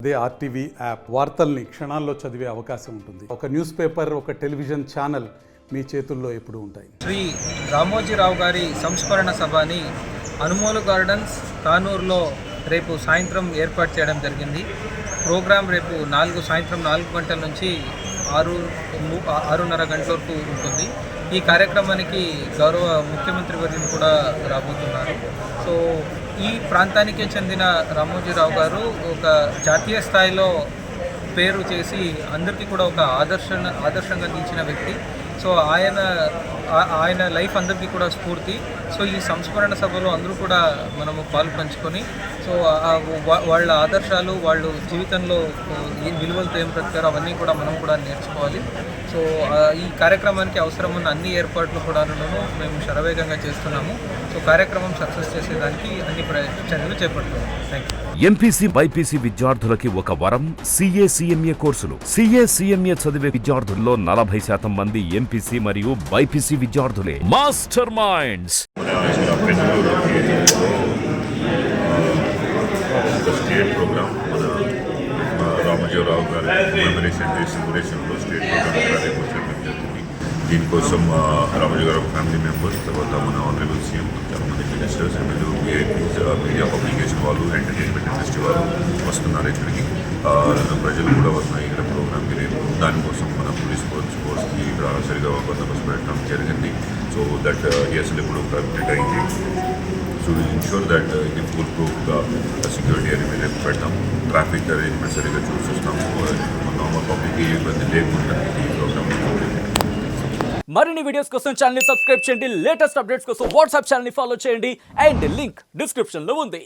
అదే RTV app వార్తల్ని క్షణాల్లో చదివే అవకాశం ఉంటుంది. ఒక న్యూస్ పేపర్, ఒక టెలివిజన్ ఛానల్ మీ చేతుల్లో ఎప్పుడూ ఉంటాయి. శ్రీ రామోజీరావు గారి సంస్మరణ సభని అనుమోలు గార్డెన్స్ కానూరులో రేపు సాయంత్రం ఏర్పాటు చేయడం జరిగింది. ప్రోగ్రాం రేపు సాయంత్రం 4 గంటల నుంచి 6:30 గంటల వరకు ఉంటుంది. ఈ కార్యక్రమానికి గౌరవ ముఖ్యమంత్రి వర్యులు కూడా రాబోతున్నారు. సో ఈ ప్రాంతానికే చెందిన రామోజీరావు గారు ఒక జాతీయ స్థాయిలో పేరు చేసి అందరికీ కూడా ఒక ఆదర్శంగా నిలిచిన వ్యక్తి. సో ఆయన లైఫ్ అందరికీ కూడా స్ఫూర్తి. సో ఈ సంస్మరణ సభలో అందరూ కూడా మనము పాలు పంచుకొని సో వాళ్ళ ఆదర్శాలు, వాళ్ళు జీవితంలో ఏ విలువలతో ఏం బ్రతికారో అవన్నీ కూడా మనం కూడా నేర్చుకోవాలి. సో ఈ కార్యక్రమానికి అవసరమున్న అన్ని ఏర్పాట్లు కూడా మేము శరవేగంగా చేస్తున్నాము. సో కార్యక్రమం సక్సెస్ చేసేదానికి అన్ని చర్యలు చేపడుతున్నాము. Thank you. ఎంపీసీ బైపీసీ విద్యార్థులకి ఒక వరం CA CMA కోర్సులు. CA CMA చదివే విద్యార్థుల్లో 40% మంది ఎంపీసీ మరియు బైపీసీ విద్యార్థులే. మాస్టర్ మైండ్స్ స్టేట్ ప్రోగ్రామ్ మన రామోజీరావు గారి మెమరేషన్ డే సెలబ్రేషన్లో స్టేట్ ప్రోగ్రామ్ చేయడం జరిగింది. దీనికోసం రామోజీరావు ఫ్యామిలీ మెంబర్స్, తర్వాత మన ఆనరబుల్ సీఎం, చాలామంది మినిస్టర్స్, VIPs, మీడియా పబ్లికేషన్ వాళ్ళు, ఎంటర్టైన్మెంట్ ఇండస్ట్రీ వాళ్ళు వస్తున్నారు ఇక్కడికి. ప్రజలు కూడా వస్తున్నాయి ఇక్కడ ప్రోగ్రామ్కి రేపు. దానికోసం మన పోలీస్ ఫోర్స్కి ఇక్కడ సరిగా బందోబస్తు పెట్టడం జరిగింది. సో దట్ అసలు ఇప్పుడు కంప్లీట్ అయింది. సో ఇన్షూర్ దట్ ఇది ఫుల్ ప్రూఫ్గా సెక్యూరిటీ అనేది రేపు పెడతాం. ట్రాఫిక్ అరేంజ్మెంట్ సరిగ్గా చూసిస్తాము. నార్మల్ పబ్లిక్ ఏ ఇబ్బంది లేకుండా ఈ ప్రోగ్రామ్. మరిన్ని వీడియోస్ కోసం ఛానల్ ని సబ్స్క్రైబ్ చేయండి. లేటెస్ట్ అప్డేట్స్ కోసం వాట్సాప్ ఛానల్ ని ఫాలో చేయండి. అండ్ లింక్ డిస్క్రిప్షన్ లో ఉంది.